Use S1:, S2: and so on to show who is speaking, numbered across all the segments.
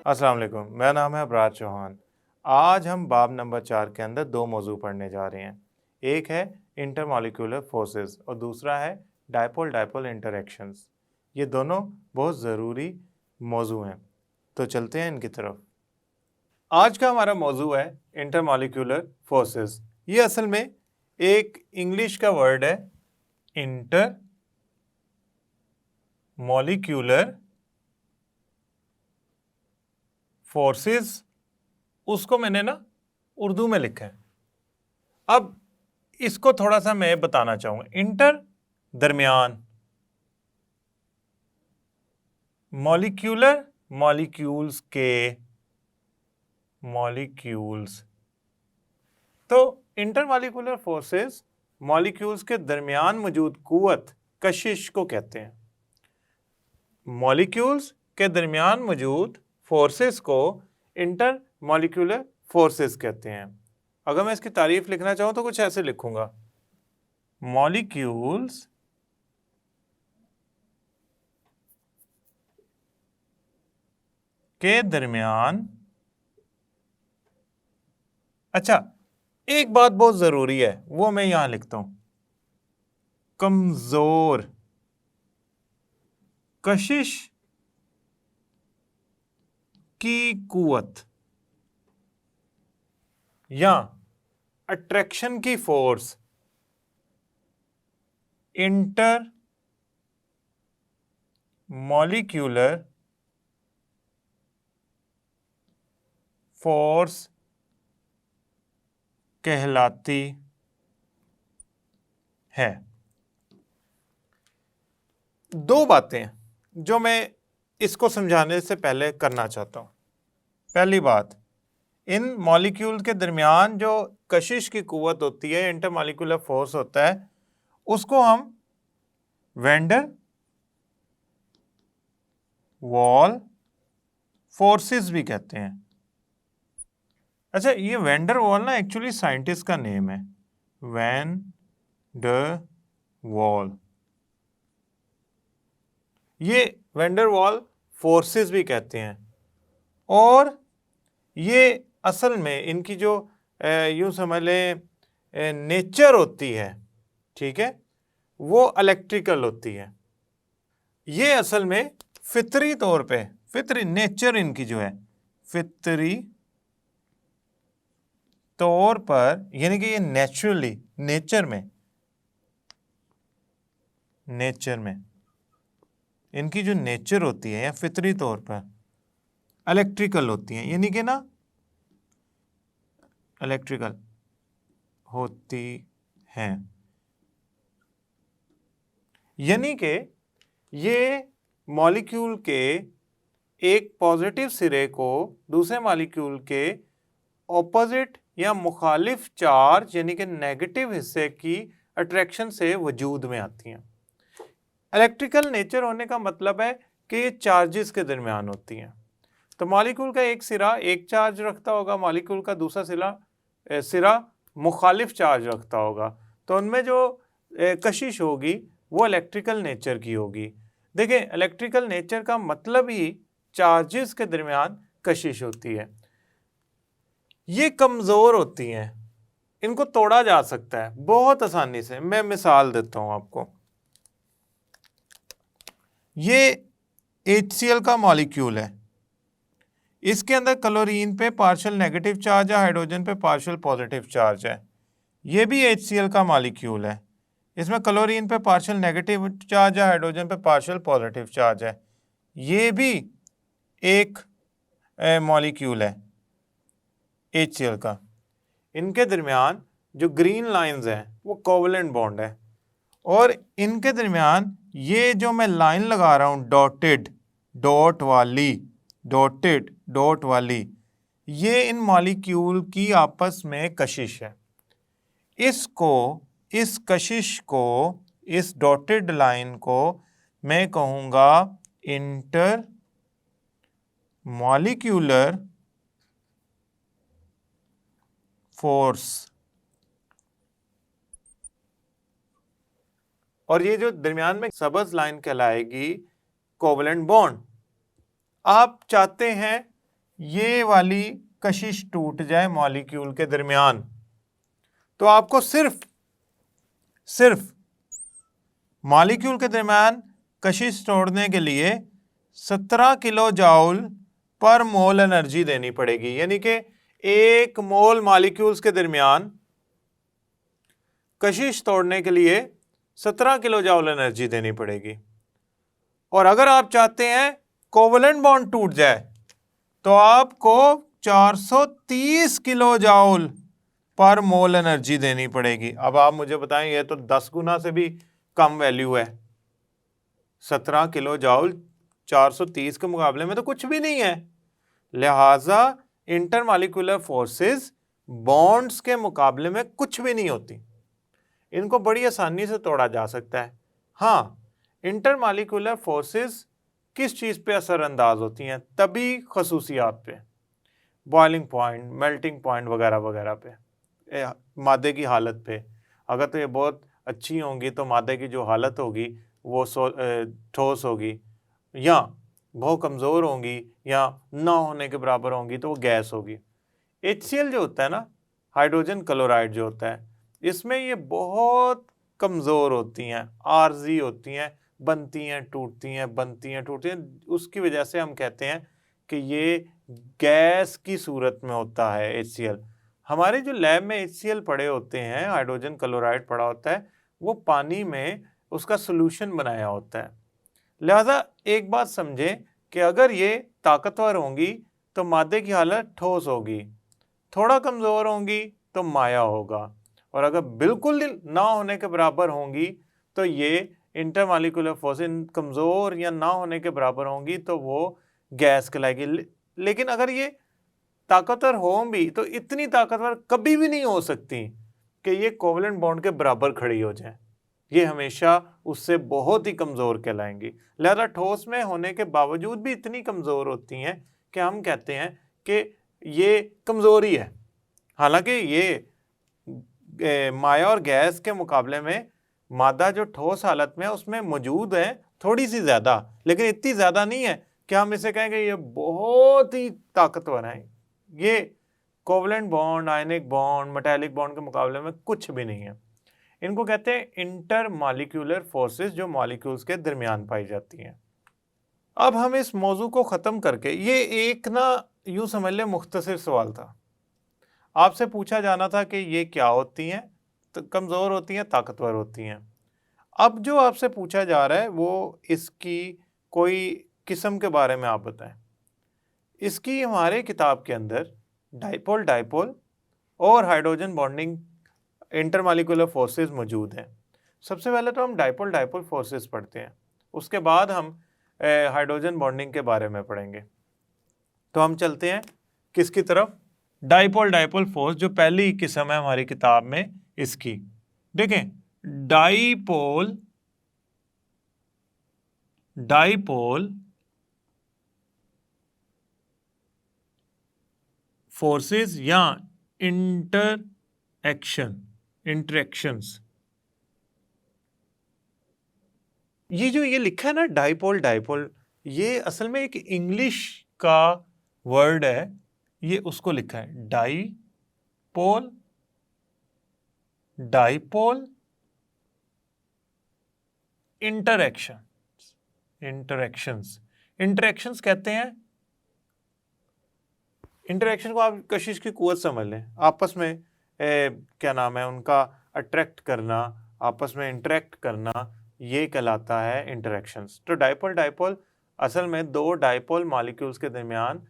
S1: अस्सलाम वालेकुम, मेरा नाम है अबरार चौहान। आज हम बाब नंबर 4 के अंदर दो मौजू पढ़ने जा रहे हैं। एक है इंटरमॉलिक्यूलर फोर्सेस और दूसरा है डायपोल डायपोल इंटरैक्शंस। ये दोनों बहुत ज़रूरी मौजू हैं, तो चलते हैं इनकी तरफ। आज का हमारा मौजू है इंटरमॉलिक्यूलर फोर्सेस। ये असल में एक इंग्लिश का वर्ड है इंटर मॉलिक्यूलर फोर्सेस, उसको मैंने ना उर्दू में लिखा है। अब इसको थोड़ा सा मैं बताना चाहूंगा। इंटर दरमियान, मॉलिक्यूलर मॉलिक्यूल्स के, मॉलिक्यूल्स। तो इंटरमॉलिक्यूलर फोर्सेस मॉलिक्यूल्स के दरमियान मौजूद कुव्वत कशिश को कहते हैं। मॉलिक्यूल्स के दरमियान मौजूद फोर्सेस को इंटर मॉलिक्यूलर फोर्सेस कहते हैं। अगर मैं इसकी तारीफ लिखना चाहूं तो कुछ ऐसे लिखूंगा, मॉलिक्यूल्स के दरमियान। अच्छा, एक बात बहुत जरूरी है, वो मैं यहां लिखता हूं, कमजोर कशिश की कुव्वत या अट्रैक्शन की फोर्स इंटर मॉलिक्यूलर फोर्स कहलाती है। दो बातें जो मैं इसको समझाने से पहले करना चाहता हूं। पहली बात, इन मॉलिक्यूल के दरमियान जो कशिश की कुव्वत होती है, इंटरमॉलिक्यूलर फोर्स होता है, उसको हम वैंडर वॉल फोर्सेस भी कहते हैं। अच्छा, ये वैंडर वॉल ना एक्चुअली साइंटिस्ट का नेम है, वैन डर वॉल। ये वैंडर वॉल फोर्सेस भी कहते हैं। और ये असल में इनकी जो यूं समझ लें नेचर होती है, ठीक है, वो इलेक्ट्रिकल होती है। ये असल में फितरी तौर पे, फितरी नेचर इनकी जो है, फितरी तौर पर, यानी कि ये नेचुरली नेचर में इनकी जो नेचर होती है या फितरी तौर पर इलेक्ट्रिकल होती है, यानी कि ना इलेक्ट्रिकल होती हैं। यानी कि ये मॉलिक्यूल के एक पॉजिटिव सिरे को दूसरे मॉलिक्यूल के ऑपोजिट या मुखालिफ चार्ज यानी कि नेगेटिव हिस्से की अट्रैक्शन से वजूद में आती हैं। इलेक्ट्रिकल नेचर होने का मतलब है कि ये चार्जेस के दरमियान होती हैं। तो मॉलिक्यूल का एक सिरा एक चार्ज रखता होगा, मॉलिक्यूल का दूसरा सिरा मुखालिफ चार्ज रखता होगा, तो उनमें जो कशिश होगी वो इलेक्ट्रिकल नेचर की होगी। देखिए, इलेक्ट्रिकल नेचर का मतलब ही चार्जेस के दरमियान कशिश होती है। ये कमज़ोर होती हैं, इनको तोड़ा जा सकता है बहुत आसानी से। मैं मिसाल देता हूं आपको। ये HCl का मॉलिक्यूल है, इसके अंदर क्लोरीन पे पार्शियल नेगेटिव चार्ज है, हाइड्रोजन पे पार्शियल पॉजिटिव चार्ज है। ये भी HCl का मॉलिक्यूल है, इसमें क्लोरीन पे पार्शियल नेगेटिव चार्ज है, हाइड्रोजन पे पार्शियल पॉजिटिव चार्ज है। ये भी एक मॉलिक्यूल है HCl का। इनके दरमियान जो ग्रीन लाइंस हैं वो कोवलेंट बॉन्ड है, और इनके दरमियान ये जो मैं लाइन लगा रहा हूं डॉटेड डॉट वाली, ये इन मॉलिक्यूल की आपस में कशिश है। इस कशिश को, इस डॉटेड लाइन को मैं कहूंगा इंटर मॉलिक्यूलर फोर्स। और ये जो दरमियान में सबज लाइन कहलाएगी कोवलेंट बॉन्ड। आप चाहते हैं ये वाली कशिश टूट जाए मॉलिक्यूल के दरमियान, तो आपको सिर्फ मॉलिक्यूल के दरमियान कशिश तोड़ने के लिए 17 किलो जाउल पर मोल एनर्जी देनी पड़ेगी। यानी कि 1 मोल मॉलिक्यूल्स के दरमियान कशिश तोड़ने के लिए 17 किलो जाउल एनर्जी देनी पड़ेगी। और अगर आप चाहते हैं कोवलेंट बॉन्ड टूट जाए तो आपको 430 किलो जाउल पर मोल एनर्जी देनी पड़ेगी। अब आप मुझे बताएं, ये तो 10 गुना से भी कम वैल्यू है। 17 किलो जाउल 430 के मुकाबले में तो कुछ भी नहीं है। लिहाजा इंटरमॉलिक्यूलर फोर्सेस बॉन्ड्स के मुकाबले में कुछ भी नहीं होती, इनको बड़ी आसानी से तोड़ा जा सकता है। हाँ, इंटरमॉलिक्यूलर फोर्सेस किस चीज़ पे असरअंदाज होती हैं? तभी खसूसियात पे, बॉइलिंग पॉइंट, मेल्टिंग पॉइंट वगैरह वगैरह पे, मादे की हालत पे। अगर तो ये बहुत अच्छी होंगी तो मादे की जो हालत होगी वो ठोस होगी, या बहुत कमज़ोर होंगी या ना होने के बराबर होंगी तो वो गैस होगी। HCl जो होता है ना, हाइड्रोजन क्लोराइड जो होता है, इसमें ये बहुत कमज़ोर होती हैं, आर्जी होती हैं, बनती हैं टूटती हैं, बनती हैं टूटती हैं। उसकी वजह से हम कहते हैं कि ये गैस की सूरत में होता है HCl। हमारे जो लैब में HCl पड़े होते हैं, हाइड्रोजन क्लोराइड पड़ा होता है, वो पानी में उसका सोल्यूशन बनाया होता है। लिहाजा एक बात समझें कि अगर ये ताकतवर होंगी तो मादे की हालत ठोस होगी, थोड़ा कमज़ोर होंगी तो माया होगा, और अगर बिल्कुल ना होने के बराबर होंगी तो ये इंटरमॉलिक्यूलर फोर्सेस कमज़ोर या ना होने के बराबर होंगी तो वो गैस कहलाएगी। लेकिन अगर ये ताकतवर हो भी तो इतनी ताकतवर कभी भी नहीं हो सकती कि ये कोवलेंट बॉन्ड के बराबर खड़ी हो जाए, ये हमेशा उससे बहुत ही कमज़ोर कहलाएंगी। लिहाजा ठोस में होने के बावजूद भी इतनी कमज़ोर होती हैं कि हम कहते हैं कि ये कमज़ोरी है। हालांकि ये माया और गैस के मुकाबले में मादा जो ठोस हालत में है उसमें मौजूद है थोड़ी सी ज़्यादा, लेकिन इतनी ज़्यादा नहीं है कि हम इसे कहेंगे ये बहुत ही ताकतवर है। ये covalent bond, ionic bond, metallic bond के मुकाबले में कुछ भी नहीं है। इनको कहते हैं इंटर मॉलिक्यूलर फोर्सेस, जो मॉलिक्यूल्स के दरमियान पाई जाती हैं। अब हम इस मौजू को ख़त्म करके, ये एक ना यूं समझ लें मुख्तसर सवाल था, आपसे पूछा जाना था कि ये क्या होती हैं, तो कमज़ोर होती हैं, ताकतवर होती हैं। अब जो आपसे पूछा जा रहा है वो इसकी कोई किस्म के बारे में आप बताएं। इसकी हमारे किताब के अंदर डाइपोल डाइपोल और हाइड्रोजन बॉन्डिंग इंटरमॉलिक्यूलर फोर्सेस मौजूद हैं। सबसे पहले तो हम डाइपोल डाइपोल फोर्सेस पढ़ते हैं, उसके बाद हम हाइड्रोजन बॉन्डिंग के बारे में पढ़ेंगे। तो हम चलते हैं किसकी तरफ? डाइपोल डाइपोल फोर्स, जो पहली किस्म है हमारी किताब में इसकी। देखें, डाइपोल डाइपोल फोर्सेस या इंटरैक्शंस, ये लिखा है ना डाइपोल डाइपोल, ये असल में एक इंग्लिश का वर्ड है, ये उसको लिखा है डाइपोल डाइपोल इंटरैक्शंस कहते हैं। इंटरैक्शन को आप कशिश की कुव्वत समझ लें, आपस में क्या नाम है उनका, अट्रैक्ट करना, आपस में इंटरेक्ट करना, ये कहलाता है इंटरैक्शंस। तो डाइपोल डाइपोल असल में दो डाइपोल मॉलिक्यूल्स के दरमियान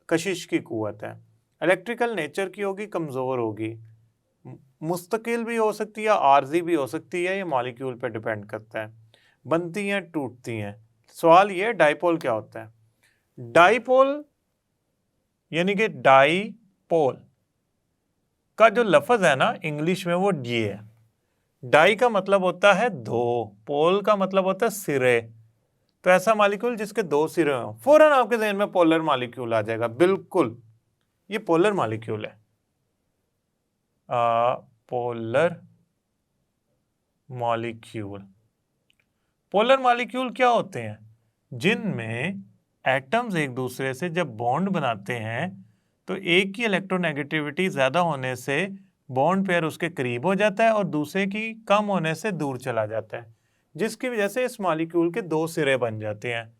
S1: कशिश की कुव्वत है। इलेक्ट्रिकल नेचर की होगी, कमज़ोर होगी, मुस्तकिल भी हो सकती है, आर्जी भी हो सकती है, ये मॉलिक्यूल पे डिपेंड करता है, बनती हैं टूटती हैं। सवाल ये, डाइपोल क्या होता है? डाइपोल यानी कि डाइपोल का जो लफ्ज़ है ना इंग्लिश में वो ये है। डाई का मतलब होता है दो, पोल का मतलब होता है सिरे। तो ऐसा मॉलिक्यूल जिसके दो सिरे हों, फौरन आपके ज़हन में पोलर मॉलिक्यूल आ जाएगा। बिल्कुल, ये पोलर मॉलिक्यूल है। पोलर मॉलिक्यूल क्या होते हैं? जिनमें एटम्स एक दूसरे से जब बॉन्ड बनाते हैं तो एक की इलेक्ट्रोनेगेटिविटी ज़्यादा होने से बॉन्ड पेयर उसके करीब हो जाता है और दूसरे की कम होने से दूर चला जाता है, जिसकी वजह से इस मॉलिक्यूल के दो सिरे बन जाते हैं।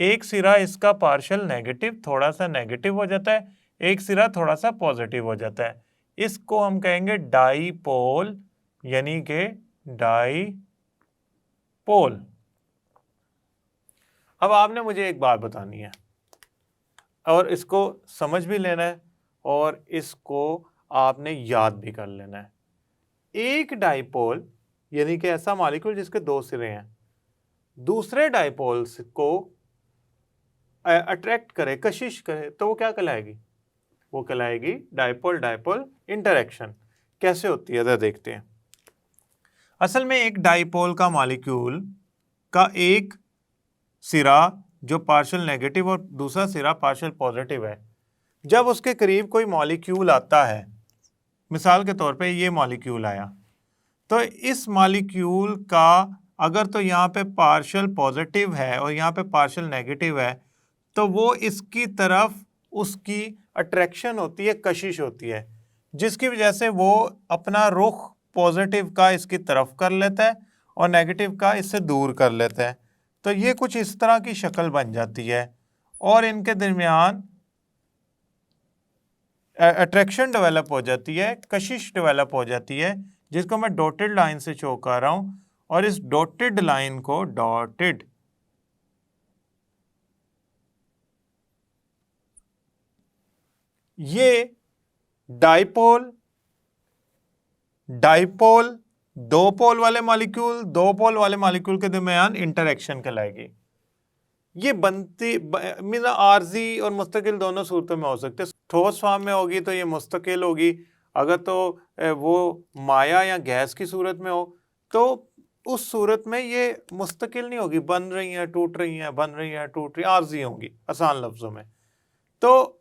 S1: एक सिरा इसका पार्शियल नेगेटिव थोड़ा सा नेगेटिव हो जाता है, एक सिरा थोड़ा सा पॉजिटिव हो जाता है। इसको हम कहेंगे डाईपोल, यानी कि डाईपोल। अब आपने मुझे एक बात बतानी है और इसको समझ भी लेना है और इसको आपने याद भी कर लेना है। एक डाईपोल यानी कि ऐसा मॉलिक्यूल जिसके दो सिरे हैं, दूसरे डाईपोल्स को अट्रैक्ट करे, कशिश करे, तो वो क्या कहलाएगी? वो कहलाएगी डाईपोल डाईपोल इंटरेक्शन। कैसे होती है जरा देखते हैं। असल में एक डाईपोल का मॉलिक्यूल का एक सिरा जो पार्शियल नेगेटिव और दूसरा सिरा पार्शियल पॉजिटिव है, जब उसके करीब कोई मॉलिक्यूल आता है, मिसाल के तौर पे ये मॉलिक्यूल आया, तो इस मॉलिक्यूल का अगर तो यहाँ पे पार्शियल पॉजिटिव है और यहाँ पे पार्शियल नेगेटिव है, तो वो इसकी तरफ उसकी अट्रैक्शन होती है, कशिश होती है, जिसकी वजह से वो अपना रुख पॉजिटिव का इसकी तरफ कर लेता है और नेगेटिव का इससे दूर कर लेता है। तो ये कुछ इस तरह की शक्ल बन जाती है और इनके दरमियान अट्रैक्शन डेवलप हो जाती है, कशिश डेवलप हो जाती है, जिसको मैं डॉटेड लाइन से शो कर रहा हूं। और इस डॉटेड लाइन को डॉटेड ये डाईपोल दो पोल वाले मॉलिक्यूल दो पोल वाले मॉलिक्यूल के दरमियान इंटरेक्शन कहलाएगी। ये बनती मीन आर्जी और मुस्तकिल दोनों सूरतों में हो सकते हैं। ठोस फॉर्म में होगी तो ये मुस्तकिल होगी, अगर तो वो माया या गैस की सूरत में हो तो उस सूरत में ये मुस्तकिल नहीं होगी, बन रही हैं टूट रही हैं, बन रही हैं टूट रही, आर्जी होंगी आसान लफ्जों में। तो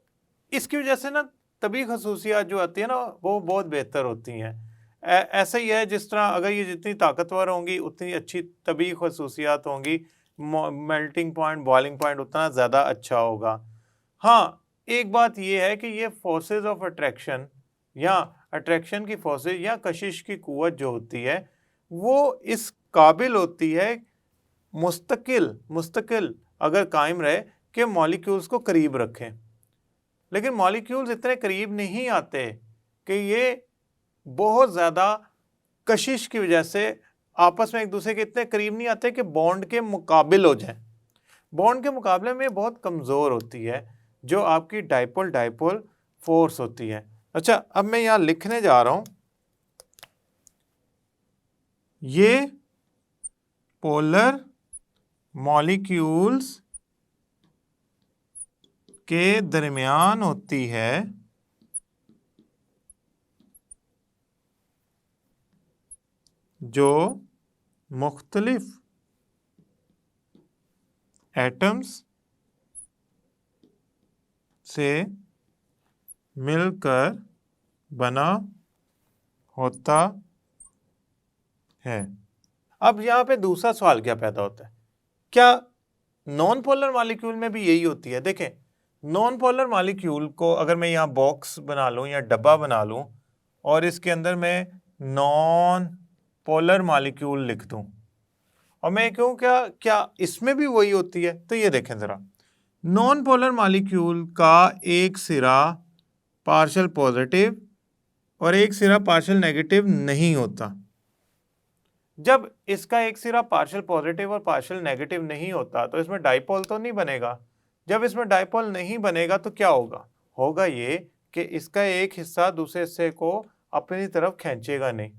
S1: इसकी वजह से ना तभी खसूसियात जो आती है ना वो बहुत बेहतर होती हैं। ऐसा ही है जिस तरह अगर ये जितनी ताकतवर होंगी उतनी अच्छी तभी खसूसियात होंगी, मेल्टिंग पॉइंट बॉइलिंग पॉइंट उतना ज़्यादा अच्छा होगा। हाँ, एक बात ये है कि ये फोर्सेस ऑफ अट्रैक्शन या अट्रैक्शन की फोर्सेस या कशिश की कुव्वत जो होती है वो इस काबिल होती है मुस्तकिल अगर कायम रहे कि मॉलिक्यूल्स को करीब रखें। लेकिन मॉलिक्यूल्स इतने करीब नहीं आते कि ये बहुत ज़्यादा कशिश की वजह से आपस में एक दूसरे के इतने करीब नहीं आते कि बॉन्ड के मुकाबिल हो जाए। बॉन्ड के मुकाबले में बहुत कमज़ोर होती है जो आपकी डाइपोल फोर्स होती है। अच्छा, अब मैं यहाँ लिखने जा रहा हूँ, ये पोलर मॉलिक्यूल्स के दरमियान होती है जो मुख्तलिफ एटम्स से मिलकर बना होता है। अब यहाँ पे दूसरा सवाल क्या पैदा होता है, क्या नॉन पोलर मॉलिक्यूल में भी यही होती है? देखें, नॉन पोलर मॉलिक्यूल को अगर मैं यहाँ बॉक्स बना लूँ या डब्बा बना लूँ और इसके अंदर मैं नॉन पोलर मॉलिक्यूल लिख दूँ और मैं कहूँ क्या इसमें भी वही होती है? तो ये देखें ज़रा, नॉन पोलर मॉलिक्यूल का एक सिरा पार्शियल पॉजिटिव और एक सिरा पार्शियल नेगेटिव नहीं होता। जब इसका एक सिरा पार्शियल पॉजिटिव और पार्शियल नेगेटिव नहीं होता तो इसमें डाइपोल तो नहीं बनेगा। जब इसमें डाइपोल नहीं बनेगा तो क्या होगा? होगा ये कि इसका एक हिस्सा दूसरे हिस्से को अपनी तरफ खींचेगा नहीं।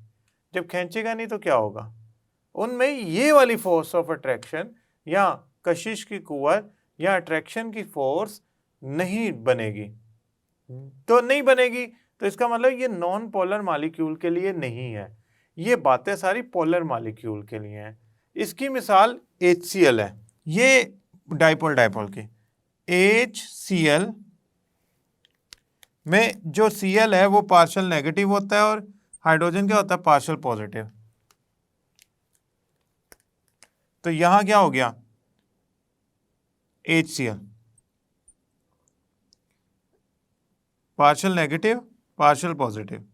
S1: जब खींचेगा नहीं तो क्या होगा? उनमें ये वाली फोर्स ऑफ अट्रैक्शन या कशिश की कुव्वत या अट्रैक्शन की फोर्स नहीं बनेगी। तो नहीं बनेगी तो इसका मतलब ये नॉन पोलर मॉलिक्यूल के लिए नहीं है, ये बातें सारी पोलर मॉलिक्यूल के लिए हैं। इसकी मिसाल HCl है, ये डाइपोल की। HCl में जो Cl है वो पार्शियल नेगेटिव होता है और हाइड्रोजन क्या होता है? Partial positive. तो यहां क्या हो गया? HCl। Partial negative, partial positive.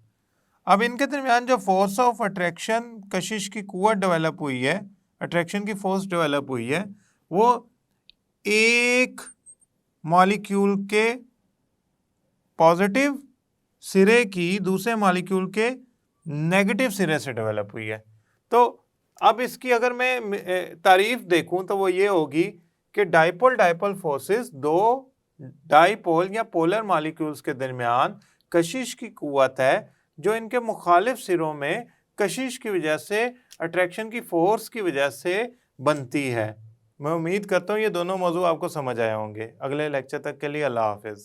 S1: अब इनके दरमियान जो फोर्स ऑफ अट्रैक्शन, कशिश की कुव्वत डेवलप हुई है, अट्रैक्शन की फोर्स डेवलप हुई है, वो एक मॉलिक्यूल के पॉजिटिव सिरे की दूसरे मॉलिक्यूल के नेगेटिव सिरे से डेवलप हुई है। तो अब इसकी अगर मैं तारीफ देखूं तो वो ये होगी कि डाइपोल डाइपोल फोर्सेस दो डाइपोल या पोलर मॉलिक्यूल्स के दरमियान कशिश की कुव्वत है जो इनके मुखालिफ सिरों में कशिश की वजह से, अट्रैक्शन की फोर्स की वजह से बनती है। मैं उम्मीद करता हूँ ये दोनों मौजू आपको समझ आए होंगे। अगले लेक्चर तक के लिए अल्लाह हाफिज़।